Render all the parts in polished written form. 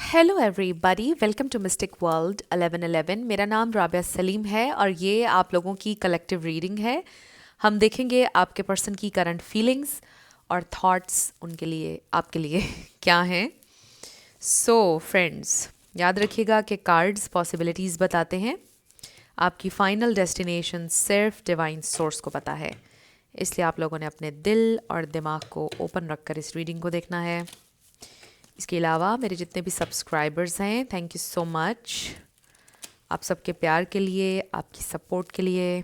Hello everybody, welcome to mystic world 1111। मेरा नाम राबिया सलीम है और ये आप लोगों की कलेक्टिव रीडिंग है। हम देखेंगे आपके पर्सन की करंट फीलिंग्स और थॉट्स उनके लिए आपके लिए क्या हैं। सो फ्रेंड्स, याद रखिएगा कि कार्ड्स पॉसिबिलिटीज़ बताते हैं, आपकी फाइनल डेस्टिनेशन सिर्फ डिवाइन सोर्स को पता है। इसलिए आप लोगों ने अपने दिल और दिमाग को ओपन रखकर इस रीडिंग को देखना है। इसके अलावा मेरे जितने भी सब्सक्राइबर्स हैं, थैंक यू सो मच आप सबके प्यार के लिए, आपकी सपोर्ट के लिए।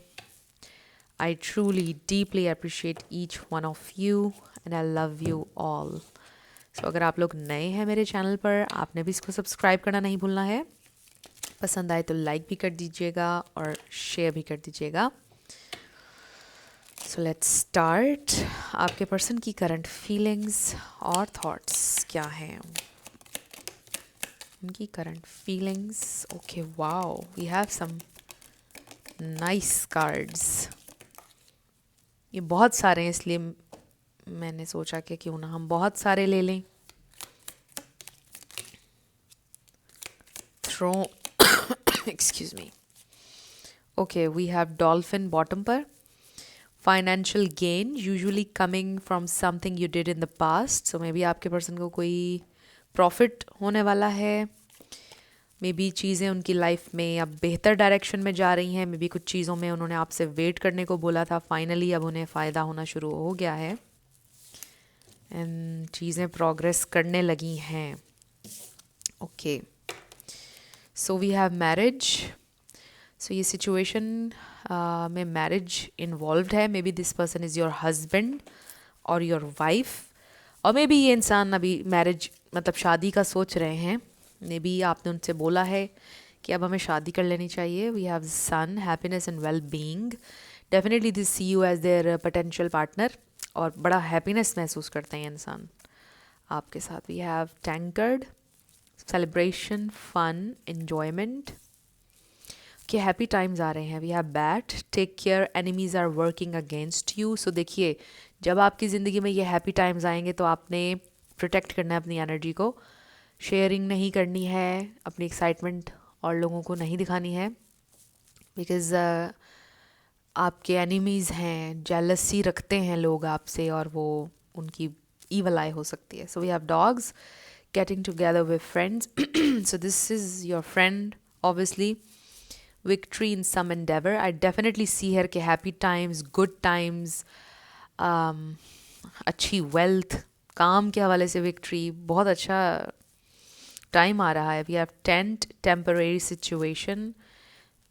I truly deeply appreciate each one of you and I love you all. So अगर आप लोग नए हैं मेरे चैनल पर, आपने भी इसको सब्सक्राइब करना नहीं भूलना है। पसंद आए तो लाइक भी कर दीजिएगा और शेयर भी कर दीजिएगा। So let's start. आपके पर्सन की करंट फीलिंग्स और थॉट्स क्या हैं, उनकी current feelings. Okay, wow, we have some nice cards. ये बहुत सारे हैं, इसलिए मैंने सोचा कि क्यों ना हम बहुत सारे ले लें। Throw excuse me. Okay, we have dolphin bottom पर। Financial gain usually coming from something you did in the past. So maybe आपके पर्सन को कोई प्रॉफिट होने वाला है। मे बी चीज़ें उनकी लाइफ में अब बेहतर डायरेक्शन में जा रही हैं। मे बी कुछ चीज़ों में उन्होंने आपसे वेट करने को बोला था, फाइनली अब उन्हें फ़ायदा होना शुरू हो गया है एंड चीज़ें प्रोग्रेस करने लगी हैं। Okay, so we have marriage. So ये सिचुएशन में मैरिज इन्वॉल्व्ड है। Maybe this person is your husband और योर वाइफ, और मे बी ये इंसान अभी मैरिज मतलब शादी का सोच रहे हैं। मे बी आपने उनसे बोला है कि अब हमें शादी कर लेनी चाहिए। We have sun, happiness and well being. Definitely this see you as their potential partner, और बड़ा हैप्पीनेस महसूस करते हैं इंसान आपके साथ। We have tankard, celebration, fun, enjoyment कि हैप्पी टाइम्स आ रहे हैं। We have bat, take care, enemies are working against you. So देखिए, जब आपकी ज़िंदगी में ये हैप्पी टाइम्स आएंगे तो आपने प्रोटेक्ट करना है अपनी एनर्जी को। शेयरिंग नहीं करनी है, अपनी एक्साइटमेंट और लोगों को नहीं दिखानी है, बिकॉज़ आपके एनिमीज़ हैं, जेलसी रखते हैं लोग आपसे और वो उनकी ईवल आई हो सकती है। So we have dogs, getting together with friends. So this is your friend obviously. Victory in some endeavour, I definitely see हर के हैप्पी टाइम्स, गुड टाइम्स, अच्छी वेल्थ, काम के हवाले से विक्ट्री, बहुत अच्छा टाइम आ रहा है। We have tent, temporary situation.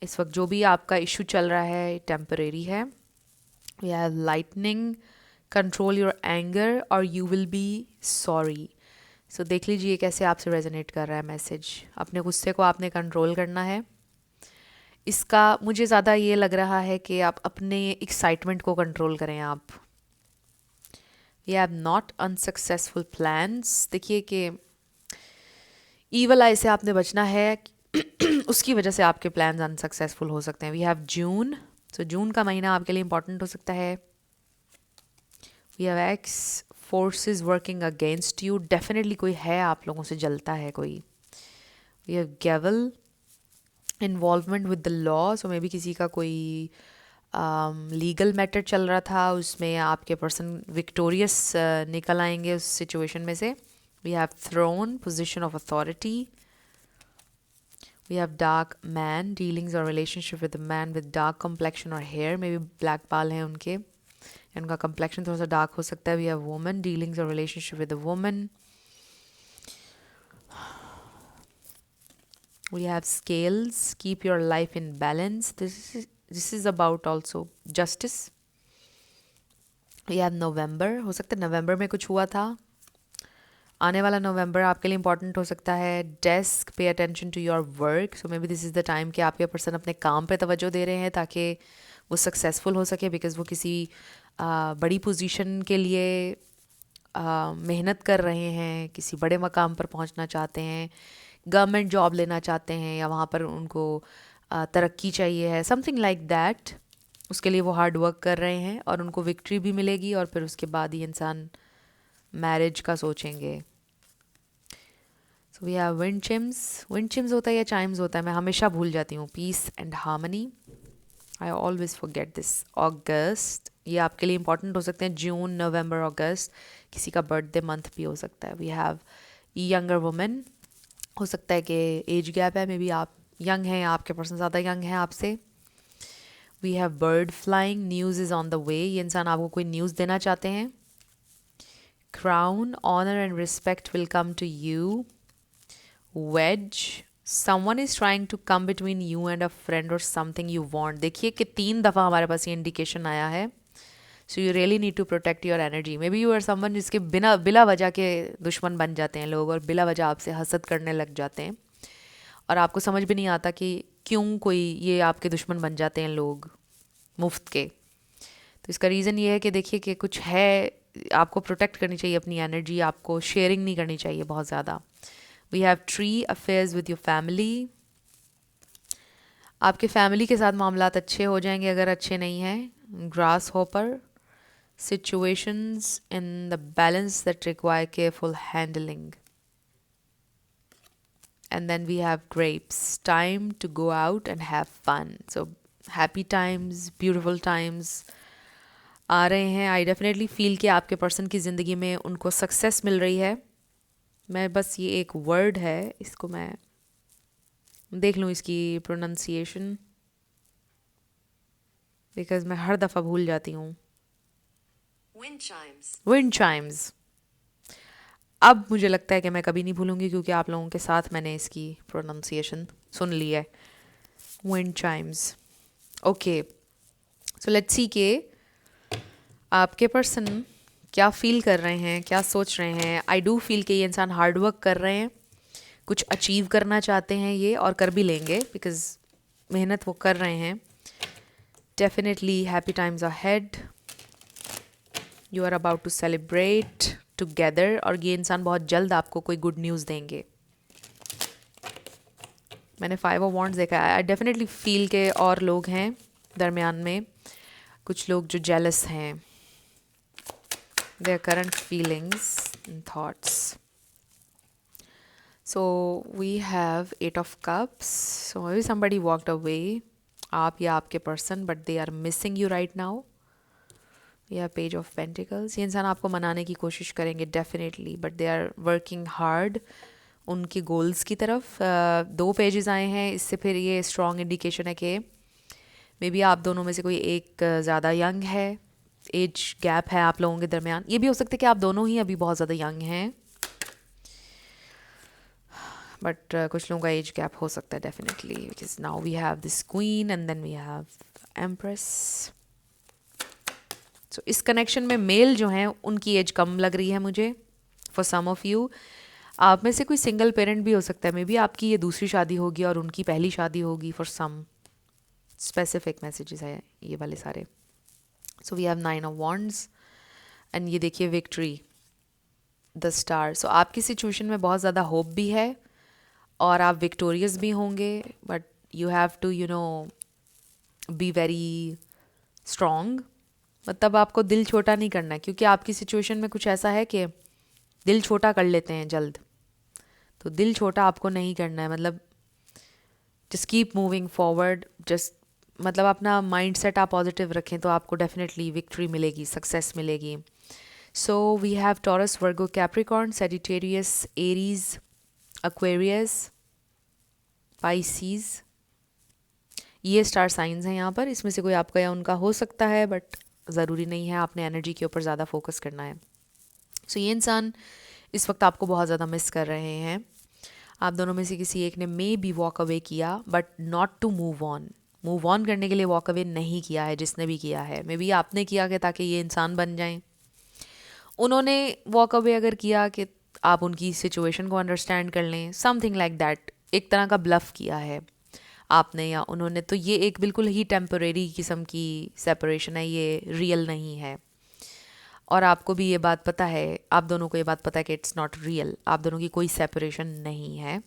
इस वक्त जो भी आपका इशू चल रहा है टेम्परेरी है। We have lightning, control your anger और you will be sorry. So देख लीजिए कैसे आपसे रेजोनेट कर रहा है मैसेज। अपने गुस्से को आपने कंट्रोल करना है। इसका मुझे ज़्यादा ये लग रहा है कि आप अपने एक्साइटमेंट को कंट्रोल करें आप। We have knot unsuccessful plans. देखिए कि ईवल आई से आपने बचना है, उसकी वजह से आपके प्लान्स अनसक्सेसफुल हो सकते हैं। वी हैव जून, सो जून का महीना आपके लिए इंपॉर्टेंट हो सकता है। We have axe, forces working against you, definitely कोई है आप लोगों से जलता है कोई। We have gavel, involvement with the law. So maybe किसी का कोई लीगल मैटर चल रहा था, उसमें आपके पर्सन विक्टोरियस निकल आएंगे उस सिचुएशन में से। We have throne, position of authority. We have dark man, dealings और relationship with man with dark complexion और हेयर, मे बी ब्लैक बाल हैं उनके, उनका कम्प्लेक्शन थोड़ा सा डार्क हो सकता है। वी हैव वुमन, डीलिंग्स और relationship with a woman. We have scales, keep your life in balance. This is about also justice. We have November, हो सकता है नवंबर में कुछ हुआ था। आने वाला नवंबर आपके लिए इंपॉर्टेंट हो सकता है। Desk, pay attention to your work. So maybe this is the time कि आपके पर्सन अपने काम पे तवज्जो दे रहे हैं ताकि वो सक्सेसफुल हो सके, बिकॉज वो किसी बड़ी पोजीशन के लिए मेहनत कर रहे हैं, किसी बड़े मकाम पर पहुंचना चाहते हैं, गवर्नमेंट जॉब लेना चाहते हैं, या वहाँ पर उनको तरक्की चाहिए है, समथिंग लाइक दैट। उसके लिए वो हार्ड वर्क कर रहे हैं और उनको विक्ट्री भी मिलेगी, और फिर उसके बाद ही इंसान मैरिज का सोचेंगे। So we have wind chimes होता है या चाइम्स होता है, मैं हमेशा भूल जाती हूँ. Peace and harmony, I always forget this. अगस्त, ये आपके लिए इंपॉर्टेंट हो सकते हैं. जून, नवंबर, अगस्त, किसी का बर्थडे मंथ भी हो सकता है. वी हैव यंगर वुमेन, हो सकता है कि एज गैप है, मे बी आप यंग हैं, आपके पर्सन ज़्यादा यंग हैं आपसे. We have bird flying, news is on the way, ये इंसान आपको कोई न्यूज़ देना चाहते हैं. Crown, honour and respect will come to you. Wedge, someone is trying to come between you and a friend or something you want. देखिए कि 3 दफ़ा हमारे पास ये इंडिकेशन आया है. So you really need to protect your energy. Maybe you are someone जिसके बिला वजह के दुश्मन बन जाते हैं लोग, और बिला वजह आपसे हसद करने लग जाते हैं, और आपको समझ भी नहीं आता कि क्यों कोई ये आपके दुश्मन बन जाते हैं लोग मुफ्त के. तो इसका रीज़न ये है कि देखिए कि कुछ है, आपको प्रोटेक्ट करनी चाहिए अपनी एनर्जी, आपको शेयरिंग नहीं करनी चाहिए बहुत ज़्यादा. We have tree, affairs with your family, आपके फैमिली के साथ मामलात अच्छे हो जाएंगे अगर अच्छे नहीं हैं. Grass hopper, situations in the balance that require careful handling. And then we have grapes, time to go out and have fun. So happy times, beautiful times आ रहे हैं. आई डेफिनेटली फील कि आपके पर्सन की ज़िंदगी में उनको success मिल रही है. मैं बस ये एक वर्ड है, इसको मैं देख लूँ इसकी प्रोनंसिएशन, बिकॉज मैं हर दफ़ा भूल जाती हूँ. Wind Chimes. अब मुझे लगता है कि मैं कभी नहीं भूलूंगी, क्योंकि आप लोगों के साथ मैंने इसकी प्रोनाउंसिएशन सुन ली है. Wind Chimes. Okay, so let's see के आपके पर्सन क्या फील कर रहे हैं, क्या सोच रहे हैं. आई डू फील कि ये इंसान हार्ड वर्क कर रहे हैं, कुछ अचीव करना चाहते हैं ये, और कर भी लेंगे बिकॉज मेहनत वो कर रहे हैं. Definitely happy times ahead, you are about to celebrate together, और ये इंसान बहुत जल्द आपको कोई गुड न्यूज़ देंगे. मैंने 5 ऑफ वॉन्ड्स देखा है. आई डेफिनेटली फील के और लोग हैं दरमियान में, कुछ लोग जो जेलस हैं. Their current feelings and thoughts. So we have 8 of cups. So maybe somebody walked away, आप या आपके person, but they are missing you right now. या पेज ऑफ पेंटिकल्स, ये इंसान आपको मनाने की कोशिश करेंगे definitely, but they are working hard उनके गोल्स की तरफ. 2 पेजेस आए हैं, इससे फिर ये स्ट्रॉन्ग इंडिकेशन है कि मे बी आप दोनों में से कोई एक ज़्यादा यंग है, एज गैप है आप लोगों के दरमियान. ये भी हो सकता है कि आप दोनों ही अभी बहुत ज़्यादा यंग हैं, बट कुछ लोगों का एज गैप हो सकता है definitely, because now we have this queen and then we have empress. So इस कनेक्शन में मेल जो हैं उनकी एज कम लग रही है मुझे. फॉर सम ऑफ यू, आप में से कोई सिंगल पेरेंट भी हो सकता है. मे बी आपकी ये दूसरी शादी होगी और उनकी पहली शादी होगी. फॉर सम स्पेसिफिक मैसेजेस है ये वाले सारे. So we have 9 of wands and ये देखिए विक्ट्री, द स्टार. सो आपकी सिचुएशन में बहुत ज़्यादा होप भी है और आप विक्टोरियस भी होंगे, but you have to be very strong. मतलब आपको दिल छोटा नहीं करना है, क्योंकि आपकी सिचुएशन में कुछ ऐसा है कि दिल छोटा कर लेते हैं जल्द. तो दिल छोटा आपको नहीं करना है. मतलब just keep moving forward, just मतलब अपना माइंड सेट आप पॉजिटिव रखें तो आपको डेफिनेटली विक्ट्री मिलेगी, सक्सेस मिलेगी. So we have Taurus, Virgo, Capricorn, Sagittarius, Aries, Aquarius, Pisces. ये स्टार साइंस हैं यहाँ पर. इसमें से कोई आपका या उनका हो सकता है, बट ज़रूरी नहीं है. आपने एनर्जी के ऊपर ज़्यादा फोकस करना है. सो ये इंसान इस वक्त आपको बहुत ज़्यादा मिस कर रहे हैं. आप दोनों में से किसी एक ने मे बी वॉक अवे किया, but not to move on. Move on करने के लिए वॉक अवे नहीं किया है जिसने भी किया है. मे बी आपने किया कि ताकि ये इंसान बन जाएं. उन्होंने वॉक अवे अगर किया कि आप उनकी सिचुएशन को अंडरस्टैंड कर लें, समथिंग लाइक दैट. एक तरह का ब्लफ किया है आपने या उन्होंने. तो ये एक बिल्कुल ही टेम्परेरी किस्म की सेपरेशन है, ये रियल नहीं है. और आपको भी ये बात पता है, आप दोनों को ये बात पता है कि इट्स नॉट रियल. आप दोनों की कोई सेपरेशन नहीं है.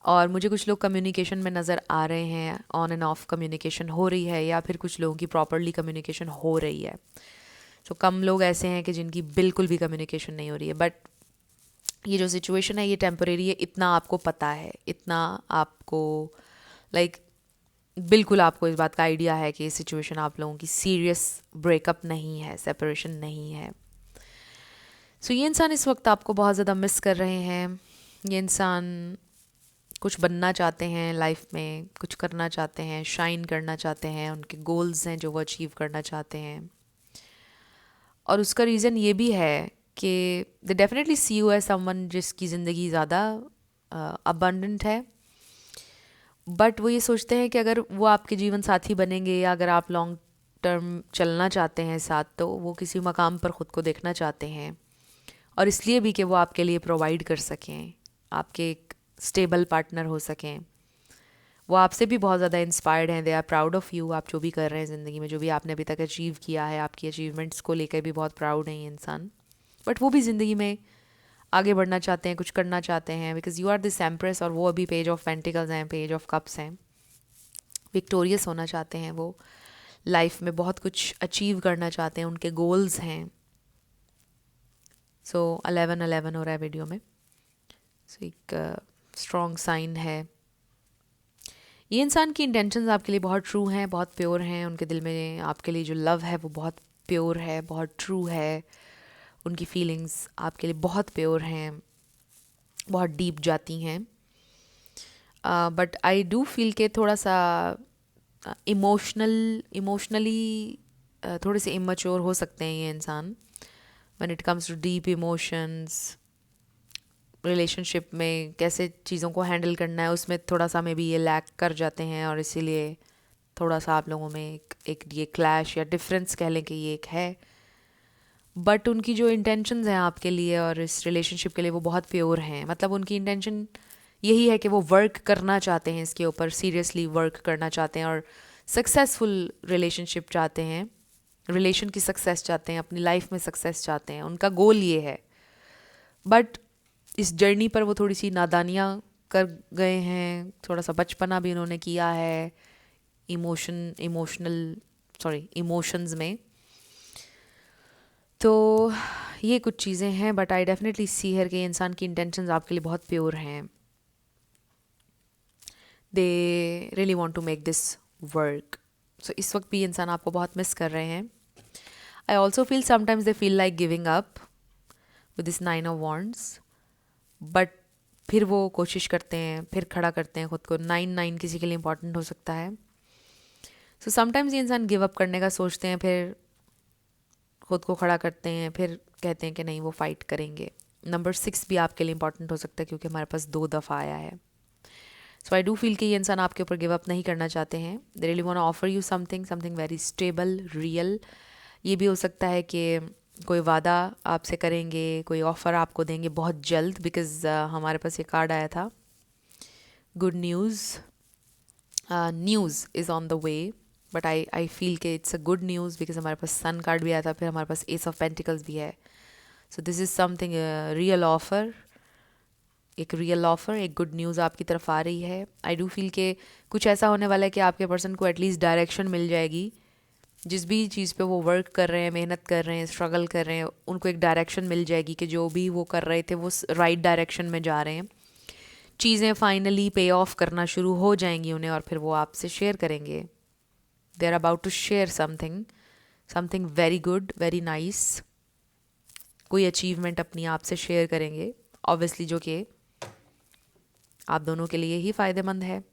और मुझे कुछ लोग कम्युनिकेशन में नज़र आ रहे हैं, ऑन एंड ऑफ कम्युनिकेशन हो रही है, या फिर कुछ लोगों की प्रॉपरली कम्युनिकेशन हो रही है. तो कम लोग ऐसे हैं कि जिनकी बिल्कुल भी कम्युनिकेशन नहीं हो रही है. बट ये जो सिचुएशन है ये टेम्परेरी है, इतना आपको पता है, इतना आपको लाइक बिल्कुल आपको इस बात का आइडिया है कि ये सिचुएशन आप लोगों की सीरियस ब्रेकअप नहीं है, सेपरेशन नहीं है। सो ये इंसान इस वक्त आपको बहुत ज़्यादा मिस कर रहे हैं। ये इंसान कुछ बनना चाहते हैं लाइफ में, कुछ करना चाहते हैं, शाइन करना चाहते हैं, उनके गोल्स हैं जो वो अचीव करना चाहते हैं। और उसका रीज़न ये भी है कि they definitely see you as someone जिसकी ज़िंदगी ज़्यादा अबंडेंट है, बट वो ये सोचते हैं कि अगर वो आपके जीवन साथी बनेंगे या अगर आप लॉन्ग टर्म चलना चाहते हैं साथ, तो वो किसी मकाम पर ख़ुद को देखना चाहते हैं। और इसलिए भी कि वो आपके लिए प्रोवाइड कर सकें, आपके एक स्टेबल पार्टनर हो सकें। वो आपसे भी बहुत ज़्यादा इंस्पायर्ड हैं, they are proud of you. आप जो भी कर रहे हैं ज़िंदगी में, जो भी आपने अभी तक अचीव किया है, आपकी अचीवमेंट्स को लेकर भी बहुत प्राउड हैं ये इंसान। बट वो भी ज़िंदगी में आगे बढ़ना चाहते हैं, कुछ करना चाहते हैं, because you are this empress और वो अभी पेज ऑफ पेंटिकल्स हैं, पेज ऑफ कप्स हैं। विक्टोरियस होना चाहते हैं वो, लाइफ में बहुत कुछ अचीव करना चाहते हैं, उनके गोल्स हैं। सो 11-11 हो रहा है वीडियो में। सो एक स्ट्रॉन्ग साइन है। ये इंसान की इंटेंशंस आपके लिए बहुत ट्रू हैं, बहुत प्योर हैं। उनके दिल में आपके लिए जो लव है वो बहुत प्योर है, बहुत ट्रू है। उनकी फीलिंग्स आपके लिए बहुत प्योर हैं, बहुत डीप जाती हैं। बट आई डू फील के थोड़ा सा इमोशनली थोड़े से इमेच्योर हो सकते हैं ये इंसान when it comes to deep emotions. Relationship में कैसे चीज़ों को हैंडल करना है उसमें थोड़ा सा मे बी ये लैक कर जाते हैं, और इसीलिए थोड़ा सा आप लोगों में एक ये क्लैश या डिफरेंस कह लें कि ये एक है। बट उनकी जो इंटेंशंस हैं आपके लिए और इस रिलेशनशिप के लिए वो बहुत प्योर हैं। मतलब उनकी इंटेंशन यही है कि वो वर्क करना चाहते हैं, इसके ऊपर सीरियसली वर्क करना चाहते हैं और सक्सेसफुल रिलेशनशिप चाहते हैं, रिलेशन की सक्सेस चाहते हैं, अपनी लाइफ में सक्सेस चाहते हैं। उनका गोल ये है। बट इस जर्नी पर वो थोड़ी सी नादानियाँ कर गए हैं, थोड़ा सा बचपना भी उन्होंने किया है इमोशंस में। तो ये कुछ चीज़ें हैं, बट आई डेफिनेटली सी हर कि इंसान की इंटेंशंस आपके लिए बहुत प्योर हैं। They really want to make this work. So इस वक्त भी इंसान आपको बहुत मिस कर रहे हैं। I also feel sometimes they feel like giving up with this 9 of wands, but फिर वो कोशिश करते हैं, फिर खड़ा करते हैं खुद को। 9 किसी के लिए इंपॉर्टेंट हो सकता है। सो समटाइम्स ये इंसान गिव अप करने का सोचते हैं, फिर खुद को खड़ा करते हैं, फिर कहते हैं कि नहीं वो फाइट करेंगे। नंबर 6 भी आपके लिए इंपॉर्टेंट हो सकता है क्योंकि हमारे पास 2 दफ़ा आया है। सो आई डू फील कि ये इंसान आपके ऊपर गिव अप नहीं करना चाहते हैं। They really want to offer you something very stable, real. ये भी हो सकता है कि कोई वादा आपसे करेंगे, कोई ऑफ़र आपको देंगे बहुत जल्द, बिकॉज़ हमारे पास ये कार्ड आया था, good news is on the way. But I feel कि it's a good news because हमारे पास सन कार्ड भी आया था, फिर हमारे पास एस ऑफ पेंटिकल्स भी है। सो this is something real offer, एक रियल ऑफ़र, एक गुड न्यूज़ आपकी तरफ आ रही है। आई डू फील कि कुछ ऐसा होने वाला है कि आपके पर्सन को एटलीस्ट डायरेक्शन मिल जाएगी। जिस भी चीज़ पे वो वर्क कर रहे हैं, मेहनत कर रहे हैं, स्ट्रगल कर रहे हैं, उनको एक डायरेक्शन मिल जाएगी कि जो भी वो कर रहे थे वो राइट डायरेक्शन में जा रहे हैं। चीज़ें फाइनली पे ऑफ करना शुरू हो जाएंगी उन्हें, और फिर वो आपसे शेयर करेंगे। They are about to share something very good, very nice. कोई अचीवमेंट अपनी आप से शेयर करेंगे, ऑब्वियसली जो कि आप दोनों के लिए ही फ़ायदेमंद है,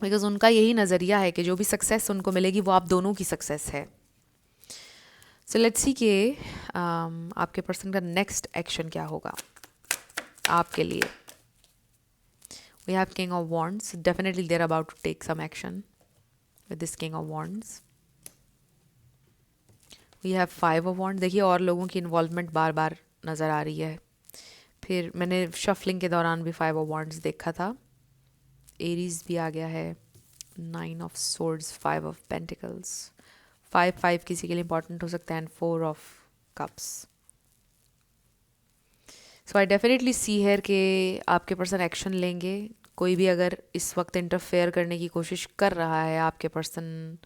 बिकॉज उनका यही नज़रिया है कि जो भी सक्सेस उनको मिलेगी वो आप दोनों की सक्सेस है। सो लेट्स सी कि आपके पर्सन का नेक्स्ट एक्शन क्या होगा आपके लिए। We have king of wands, definitely they're about to take some action with this king of wands. We have 5 of wands. देखिए और लोगों की इन्वॉल्वमेंट बार बार नज़र आ रही है। फिर मैंने शफलिंग के दौरान भी 5 ऑफ वॉन्ड्स देखा था। एरीज भी आ गया है, 9 ऑफ सोर्ड्स, 5 ऑफ पेंटिकल्स। 5 किसी के लिए इंपॉर्टेंट हो सकता है, and 4 of cups. So I definitely see here कि आपके पर्सन एक्शन लेंगे। कोई भी अगर इस वक्त इंटरफेयर करने की कोशिश कर रहा है, आपके पर्सन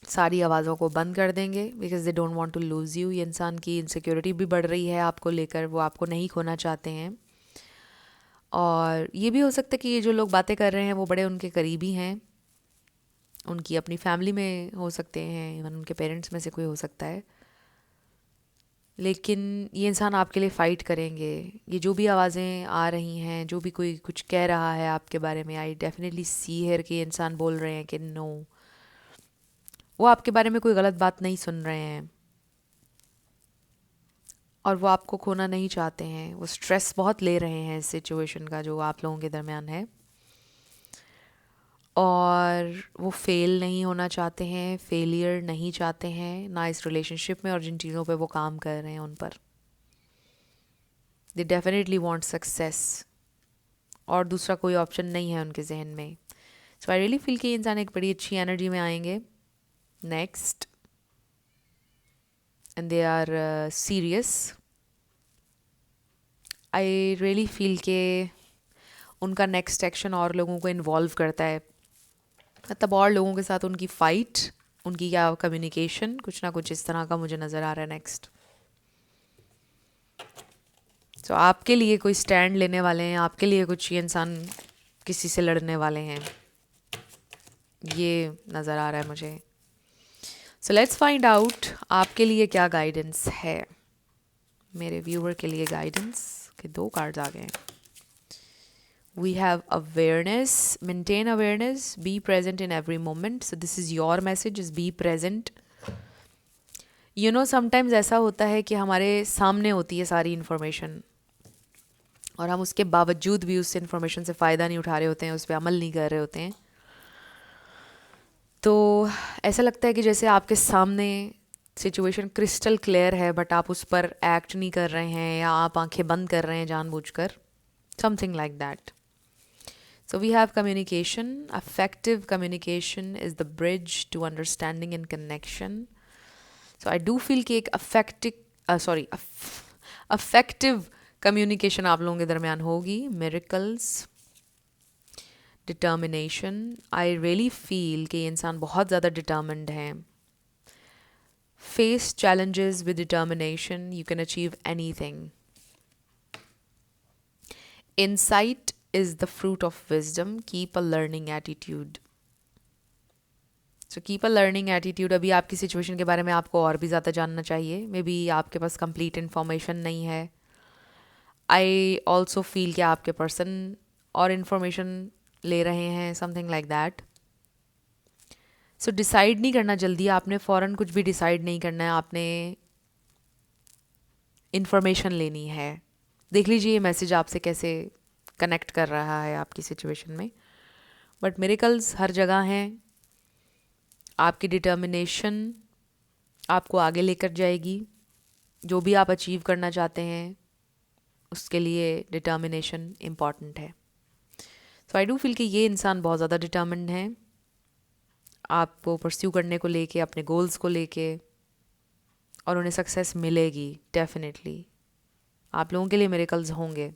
सारी आवाज़ों को बंद कर देंगे because they don't want to lose you. ये इंसान की इनसिक्योरिटी भी बढ़ रही है आपको लेकर, वो आपको नहीं खोना चाहते हैं। और ये भी हो सकता है कि ये जो लोग बातें कर रहे हैं वो बड़े उनके करीबी हैं, उनकी अपनी फैमिली में हो सकते हैं, इवन उनके पेरेंट्स में से कोई हो सकता है। लेकिन ये इंसान आपके लिए फ़ाइट करेंगे। ये जो भी आवाज़ें आ रही हैं, जो भी कोई कुछ कह रहा है आपके बारे में, आई डेफिनेटली सी हियर कि ये इंसान बोल रहे हैं कि नो, वो आपके बारे में कोई गलत बात नहीं सुन रहे हैं और वो आपको खोना नहीं चाहते हैं। वो स्ट्रेस बहुत ले रहे हैं इस सिचुएशन का जो आप लोगों के दरमियान है, और वो फेल नहीं होना चाहते हैं, फेलियर नहीं चाहते हैं ना इस रिलेशनशिप में, और जिन चीज़ों पे वो काम कर रहे हैं उन पर दे डेफिनेटली वांट सक्सेस, और दूसरा कोई ऑप्शन नहीं है उनके जहन में। सो आई रियली फील कि इंसान एक बड़ी अच्छी एनर्जी में आएंगे next, and they are serious. I really feel के उनका नेक्स्ट एक्शन और लोगों को इन्वॉल्व करता है, मतलब और लोगों के साथ उनकी फ़ाइट, उनकी क्या कम्युनिकेशन, कुछ ना कुछ इस तरह का मुझे नज़र आ रहा है नेक्स्ट। तो आपके लिए कोई स्टैंड लेने वाले हैं, आपके लिए कुछ ये इंसान किसी से लड़ने वाले हैं, ये नज़र आ रहा है मुझे। सो लेट्स फाइंड आउट आपके लिए क्या गाइडेंस है। मेरे व्यूअर के लिए गाइडेंस के 2 कार्ड्स आ गए हैं। We have awareness, maintain awareness, be present in every moment. So this is your message, is be present. You know, sometimes ऐसा होता है कि हमारे सामने होती है सारी इन्फॉर्मेशन और हम उसके बावजूद भी उस इन्फॉर्मेशन से फ़ायदा नहीं उठा रहे होते हैं, उस पर अमल नहीं कर रहे होते हैं। तो ऐसा लगता है कि जैसे आपके सामने सिचुएशन क्रिस्टल क्लियर है बट आप उस पर एक्ट नहीं कर रहे हैं, या आप आंखें बंद कर रहे हैं जानबूझकर, something like that. So we have communication. Effective communication is the bridge to understanding and connection. So I do feel कि एक effective communication आप लोगों के दरमियान होगी. Miracles, determination. I really feel कि ये इंसान बहुत ज़्यादा determined हैं. Face challenges with determination. You can achieve anything. Insight is the fruit of wisdom. Keep a learning attitude. So keep a learning attitude. अभी आपकी सिचुएशन के बारे में आपको और भी ज़्यादा जानना चाहिए, मे बी आपके पास कंप्लीट इन्फॉर्मेशन नहीं है। आई ऑल्सो फील कि आपके पर्सन और इन्फॉर्मेशन ले रहे हैं, something like that. So decide नहीं करना जल्दी, आपने फ़ौरन कुछ भी डिसाइड नहीं करना है, आपने इन्फॉर्मेशन लेनी है। देख लीजिए ये मैसेज आपसे कैसे कनेक्ट कर रहा है आपकी सिचुएशन में। बट मिरेकल्स हर जगह हैं, आपकी डिटर्मिनेशन आपको आगे लेकर जाएगी। जो भी आप अचीव करना चाहते हैं उसके लिए डिटर्मिनेशन इम्पॉर्टेंट है। सो आई डू फील कि ये इंसान बहुत ज़्यादा डिटर्मिन्ड है आपको परस्यू करने को लेके, अपने गोल्स को लेके, और उन्हें सक्सेस मिलेगी डेफिनेटली। आप लोगों के लिए मिरेकल्स होंगे।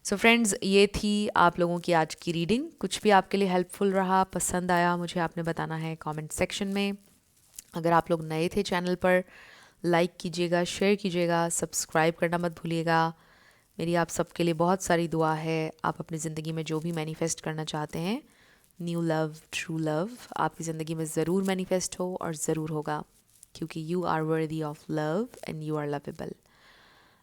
सो फ्रेंड्स, ये थी आप लोगों की आज की रीडिंग। कुछ भी आपके लिए हेल्पफुल रहा, पसंद आया, मुझे आपने बताना है कमेंट सेक्शन में। अगर आप लोग नए थे चैनल पर, लाइक कीजिएगा, शेयर कीजिएगा, सब्सक्राइब करना मत भूलिएगा। मेरी आप सबके लिए बहुत सारी दुआ है। आप अपनी ज़िंदगी में जो भी मैनिफेस्ट करना चाहते हैं, न्यू लव, ट्रू लव, आपकी ज़िंदगी में ज़रूर मैनिफेस्ट हो और ज़रूर होगा, क्योंकि you are worthy of love and you are lovable.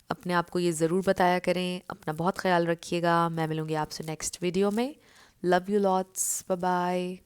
अपने आप को ये ज़रूर बताया करें। अपना बहुत ख्याल रखिएगा। मैं मिलूँगी आपसे नेक्स्ट वीडियो में। Love you lots, bye bye.